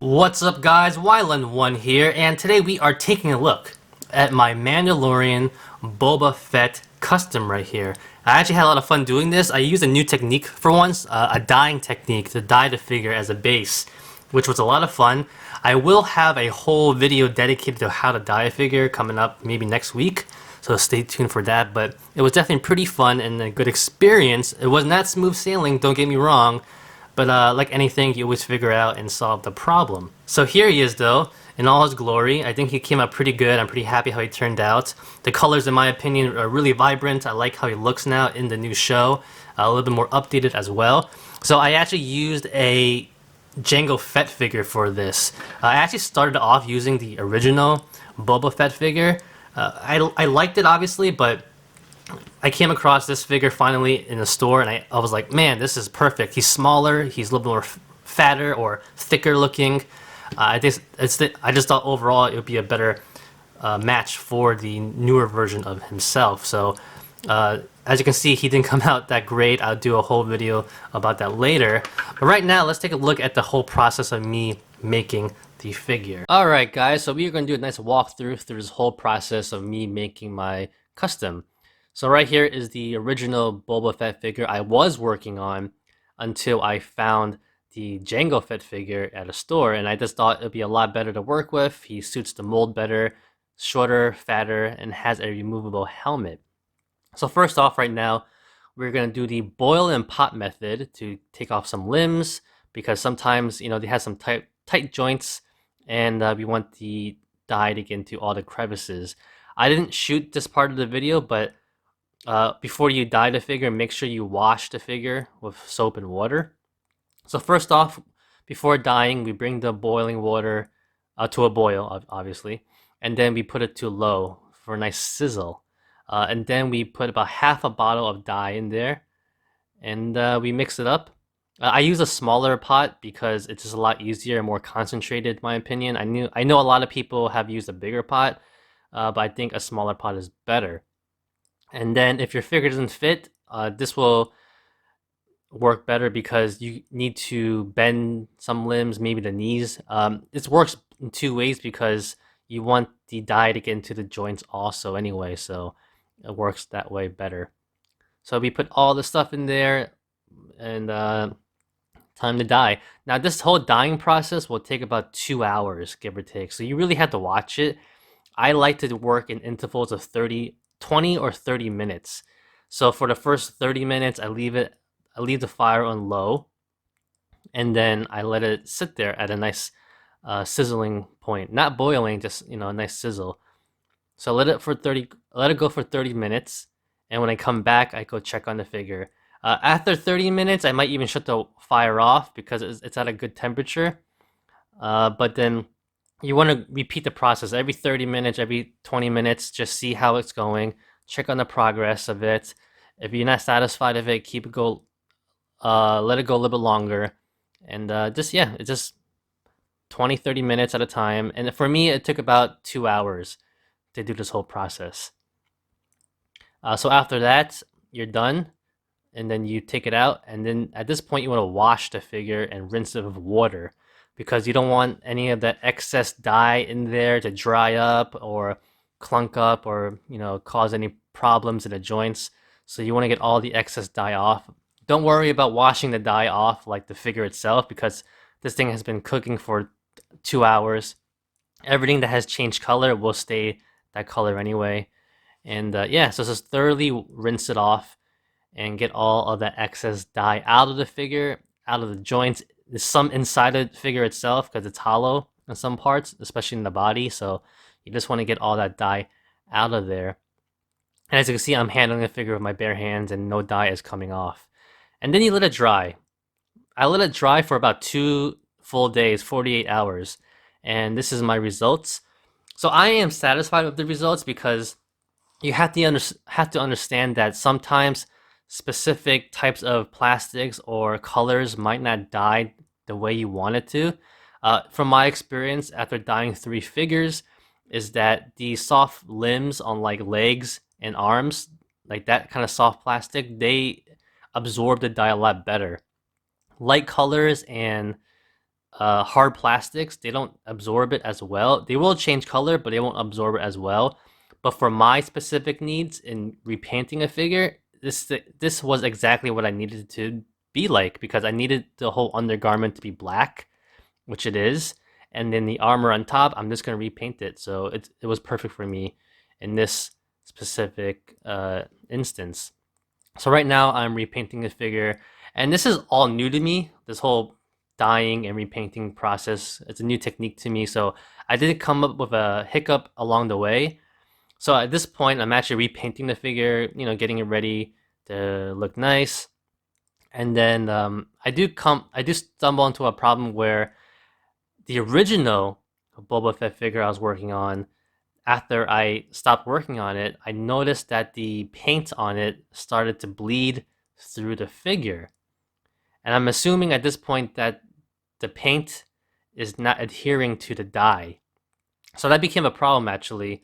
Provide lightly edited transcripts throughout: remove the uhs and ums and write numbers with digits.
What's up guys, Wyland1 here, and today we are taking a look at my Mandalorian Boba Fett custom right here. I actually had a lot of fun doing this. I used a new technique for once, a dyeing technique to dye the figure as a base, which was a lot of fun. I will have a whole video dedicated to how to dye a figure coming up maybe next week, so stay tuned for that, but it was definitely pretty fun and a good experience. It was not smooth sailing, don't get me wrong, but like anything, you always figure out and solve the problem. So here he is though, in all his glory. I think he came out pretty good. I'm pretty happy how he turned out. The colors, in my opinion, are really vibrant. I like how he looks now in the new show. A little bit more updated as well. So I actually used a Jango Fett figure for this. I actually started off using the original Boba Fett figure. I liked it obviously, but I came across this figure finally in a store, and I was like, man, this is perfect. He's smaller, he's a little bit more fatter or thicker looking. I just thought overall it would be a better match for the newer version of himself. So as you can see, he didn't come out that great. I'll do a whole video about that later. But right now, let's take a look at the whole process of me making the figure. Alright guys, so we're going to do a nice walkthrough through this whole process of me making my custom. So right here is the original Boba Fett figure I was working on until I found the Jango Fett figure at a store, and I just thought it'd be a lot better to work with. He suits the mold better, shorter, fatter, and has a removable helmet. So first off, right now, we're going to do the boil and pop method to take off some limbs, because sometimes, you know, they have some tight joints, and we want the dye to get into all the crevices. I didn't shoot this part of the video, but before you dye the figure, make sure you wash the figure with soap and water. So first off, before dyeing, we bring the boiling water to a boil, obviously, and then we put it to low for a nice sizzle. And then we put about half a bottle of dye in there, and we mix it up. I use a smaller pot because it's just a lot easier and more concentrated, in my opinion. I know a lot of people have used a bigger pot, but I think a smaller pot is better. And then if your figure doesn't fit, this will work better because you need to bend some limbs, maybe the knees. This works in two ways because you want the dye to get into the joints also anyway, so it works that way better. So we put all the stuff in there, and time to dye. Now this whole dyeing process will take about 2 hours, give or take, so you really have to watch it. I like to work in intervals of 20 or 30 minutes. So for the first 30 minutes, I leave the fire on low, and then I let it sit there at a nice sizzling point, not boiling, just, you know, a nice sizzle. So let it go for 30 minutes, and when I come back, I go check on the figure. After 30 minutes, I might even shut the fire off because it's at a good temperature. But then you want to repeat the process every 30 minutes, every 20 minutes, just see how it's going, check on the progress of it. If you're not satisfied with it, let it go a little bit longer. And it's just 20-30 minutes at a time. And for me, it took about 2 hours to do this whole process. So after that, you're done, and then you take it out, and then at this point, you want to wash the figure and rinse it with water, because you don't want any of that excess dye in there to dry up or clunk up or, you know, cause any problems in the joints. So you want to get all the excess dye off. Don't worry about washing the dye off like the figure itself, because this thing has been cooking for 2 hours. Everything that has changed color will stay that color anyway. And yeah, so just thoroughly rinse it off and get all of that excess dye out of the figure, out of the joints. There's some inside the figure itself because it's hollow in some parts, especially in the body. So you just want to get all that dye out of there. And as you can see, I'm handling the figure with my bare hands and no dye is coming off. And then you let it dry. I let it dry for about 2 full days, 48 hours. And this is my results. So I am satisfied with the results because you have to understand that sometimes specific types of plastics or colors might not dye the way you want it to. From my experience after dyeing 3 figures, is that the soft limbs on like legs and arms, like that kind of soft plastic, they absorb the dye a lot better. Light colors and hard plastics, they don't absorb it as well. They will change color, but they won't absorb it as well. But for my specific needs in repainting a figure, this was exactly what I needed it to be like, because I needed the whole undergarment to be black, which it is, and then the armor on top, I'm just gonna repaint it. So it was perfect for me in this specific instance. So right now I'm repainting the figure, and this is all new to me. This whole dyeing and repainting process, it's a new technique to me. So I did come up with a hiccup along the way. So at this point, I'm actually repainting the figure, getting it ready to look nice. And then I do stumble into a problem where the original Boba Fett figure I was working on, after I stopped working on it, I noticed that the paint on it started to bleed through the figure. And I'm assuming at this point that the paint is not adhering to the dye. So that became a problem, actually.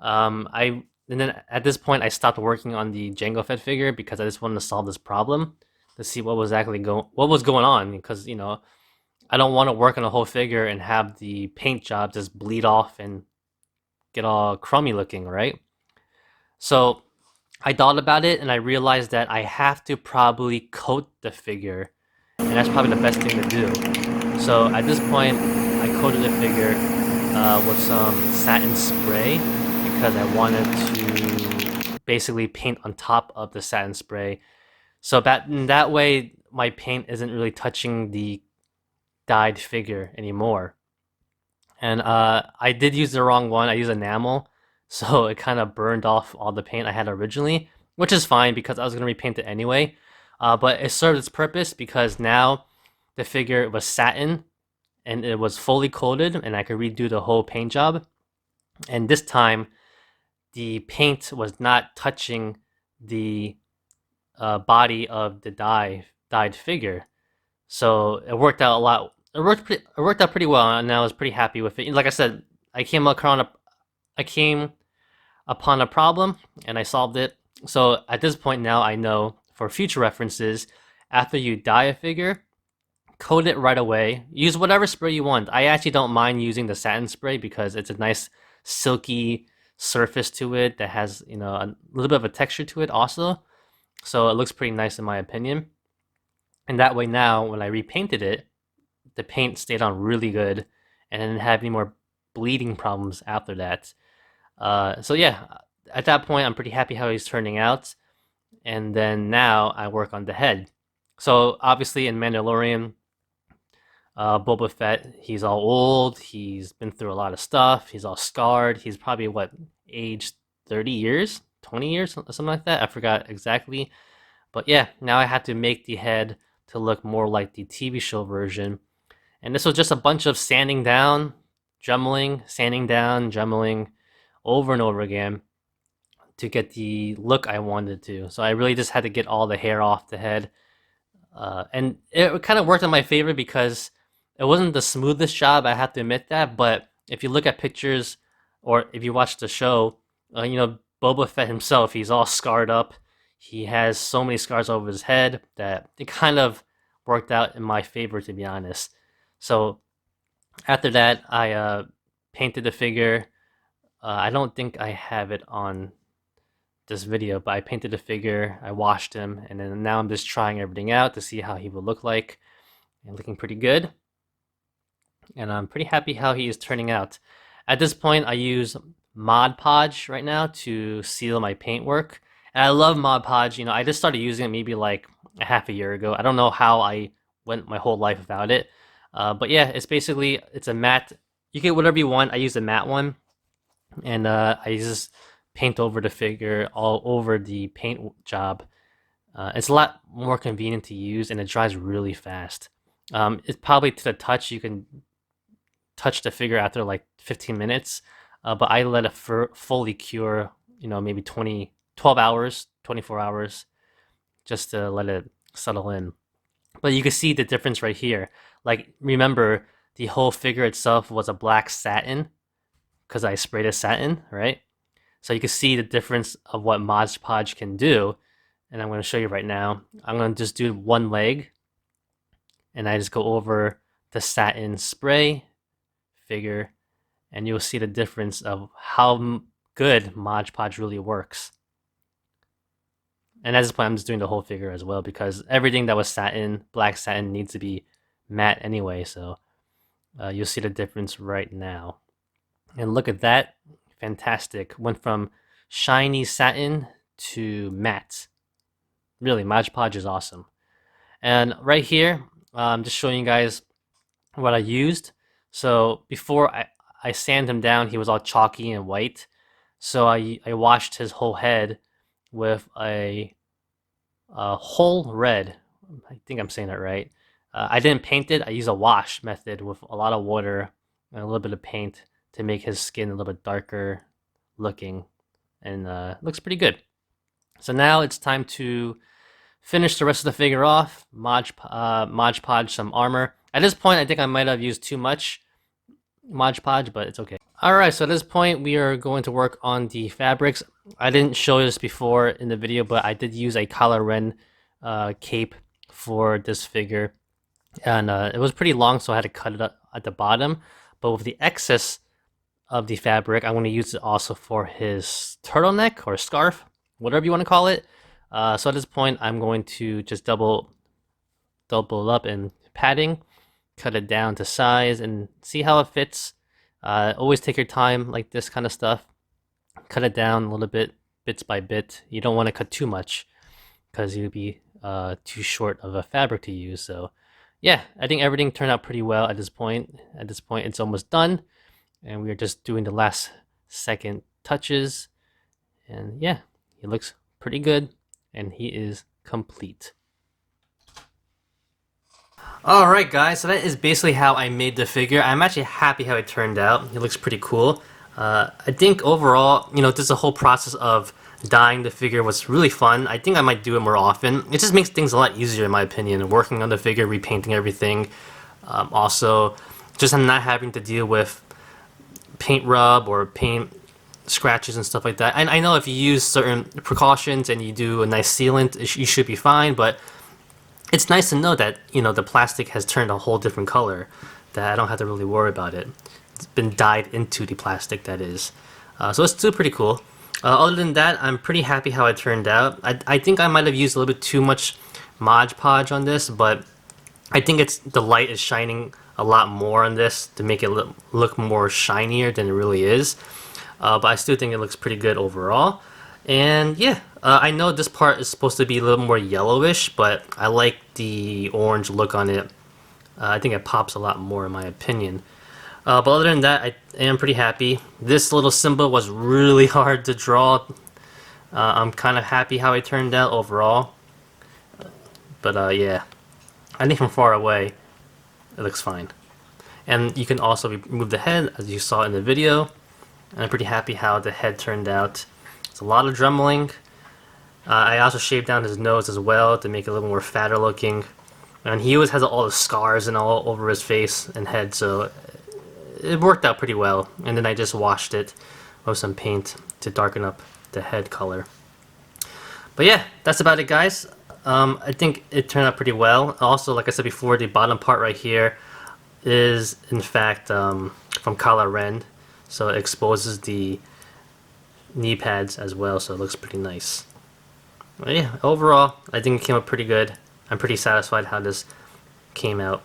And then at this point, I stopped working on the Jango Fett figure because I just wanted to solve this problem to see what was going on, because I don't want to work on a whole figure and have the paint job just bleed off and get all crummy looking, right? So I thought about it and I realized that I have to probably coat the figure, and that's probably the best thing to do. So at this point, I coated the figure with some satin spray because I wanted to basically paint on top of the satin spray. So that way, my paint isn't really touching the dyed figure anymore. And I did use the wrong one. I used enamel, so it kind of burned off all the paint I had originally, which is fine because I was going to repaint it anyway. But it served its purpose because now the figure was satin and it was fully coated, and I could redo the whole paint job. And this time, the paint was not touching the body of the dyed figure, so it worked out a lot. It worked out pretty well, and I was pretty happy with it. Like I said, I came upon a problem and I solved it. So at this point now, I know for future references, after you dye a figure, coat it right away. Use whatever spray you want. I actually don't mind using the satin spray because it's a nice silky surface to it that has a little bit of a texture to it also. So it looks pretty nice in my opinion. And that way now, when I repainted it, the paint stayed on really good and I didn't have any more bleeding problems after that. So yeah, at that point, I'm pretty happy how he's turning out. And then now I work on the head. So obviously in Mandalorian, Boba Fett, he's all old. He's been through a lot of stuff. He's all scarred. He's probably aged 30 years, 20 years, something like that. I forgot exactly. But yeah, now I had to make the head to look more like the TV show version. And this was just a bunch of sanding down, sanding down, dremeling over and over again to get the look I wanted to. So I really just had to get all the hair off the head. And it kind of worked in my favor because it wasn't the smoothest job, I have to admit that. But if you look at pictures or if you watch the show, Boba Fett himself, he's all scarred up. He has so many scars over his head that it kind of worked out in my favor, to be honest. So after that, I painted the figure. I don't think I have it on this video, but I painted the figure, I washed him, and then now I'm just trying everything out to see how he will look like. And looking pretty good. And I'm pretty happy how he is turning out. At this point, I use Mod Podge right now to seal my paintwork. And I love Mod Podge. I just started using it maybe like a half a year ago. I don't know how I went my whole life without it. But yeah, it's a matte. You get whatever you want. I use a matte one. And I just paint over the figure all over the paint job. It's a lot more convenient to use, and it dries really fast. It's probably to the touch. You can touch the figure after like 15 minutes, but I let it fully cure, maybe 12 hours, 24 hours, just to let it settle in. But you can see the difference right here. Like, remember, the whole figure itself was a black satin because I sprayed a satin, right? So you can see the difference of what Mod Podge can do. And I'm going to show you right now. I'm going to just do one leg, and I just go over the satin spray figure, and you'll see the difference of how good Mod Podge really works. And at this point, I'm just doing the whole figure as well, because everything that was satin, black satin, needs to be matte anyway, so you'll see the difference right now. And look at that, fantastic. Went from shiny satin to matte. Really, Mod Podge is awesome. And right here, I'm just showing you guys what I used. So before I sand him down, he was all chalky and white. So I washed his whole head with a whole red. I think I'm saying that right. I didn't paint it. I used a wash method with a lot of water and a little bit of paint to make his skin a little bit darker looking, and looks pretty good. So now it's time to finish the rest of the figure off. Mod Podge some armor. At this point, I think I might have used too much Mod Podge, but it's okay. Alright, so at this point, we are going to work on the fabrics. I didn't show this before in the video, but I did use a Kylo Ren cape for this figure. And it was pretty long, so I had to cut it up at the bottom. But with the excess of the fabric, I'm going to use it also for his turtleneck or scarf, whatever you want to call it. So at this point, I'm going to just double it up in padding, cut it down to size, and see how it fits. Always take your time like this kind of stuff. Cut it down a little bit, bits by bit. You don't want to cut too much because you'd be too short of a fabric to use. So yeah, I think everything turned out pretty well at this point. At this point, it's almost done, and we're just doing the last second touches. And yeah, he looks pretty good, and he is complete. Alright guys, so that is basically how I made the figure. I'm actually happy how it turned out. It looks pretty cool. I think overall, this whole process of dyeing the figure was really fun. I think I might do it more often. It just makes things a lot easier in my opinion, working on the figure, repainting everything. Also, just not having to deal with paint rub or paint scratches and stuff like that. And I know if you use certain precautions and you do a nice sealant, you should be fine, but it's nice to know that, the plastic has turned a whole different color, that I don't have to really worry about it. It's been dyed into the plastic, that is. So it's still pretty cool. Other than that, I'm pretty happy how it turned out. I think I might have used a little bit too much Mod Podge on this, but I think the light is shining a lot more on this to make it look more shinier than it really is. But I still think it looks pretty good overall. And yeah, I know this part is supposed to be a little more yellowish, but I like the orange look on it. I think it pops a lot more in my opinion. But other than that, I am pretty happy. This little symbol was really hard to draw. I'm kind of happy how it turned out overall. But yeah, I think from far away, it looks fine. And you can also remove the head, as you saw in the video. And I'm pretty happy how the head turned out. It's a lot of dremeling. I also shaved down his nose as well to make it a little more fatter looking. And he always has all the scars and all over his face and head, so it worked out pretty well. And then I just washed it with some paint to darken up the head color. But yeah, that's about it guys. I think it turned out pretty well. Also, like I said before, the bottom part right here is in fact from Kylo Ren, so it exposes the knee pads as well, so it looks pretty nice. But yeah, overall, I think it came out pretty good. I'm pretty satisfied how this came out.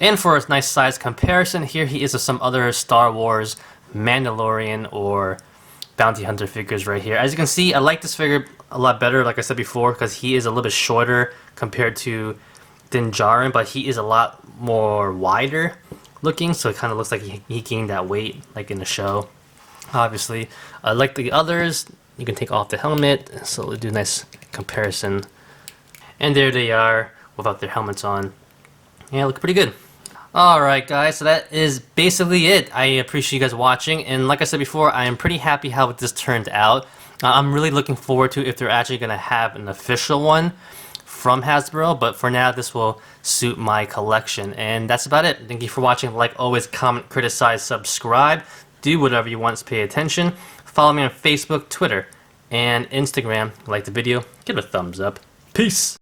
And for a nice size comparison, here he is with some other Star Wars Mandalorian or Bounty Hunter figures right here. As you can see, I like this figure a lot better, like I said before, because he is a little bit shorter compared to Din Djarin, but he is a lot more wider looking, so it kind of looks like he gained that weight like in the show. Obviously, like the others, you can take off the helmet, so we'll do a nice comparison. And there they are without their helmets on. Yeah, look pretty good. Alright guys, so that is basically it. I appreciate you guys watching, and like I said before, I am pretty happy how this turned out. I'm really looking forward to if they're actually going to have an official one from Hasbro, but for now this will suit my collection. And that's about it. Thank you for watching. Like always, comment, criticize, subscribe. Do whatever you want to pay attention. Follow me on Facebook, Twitter, and Instagram. Like the video, give it a thumbs up. Peace!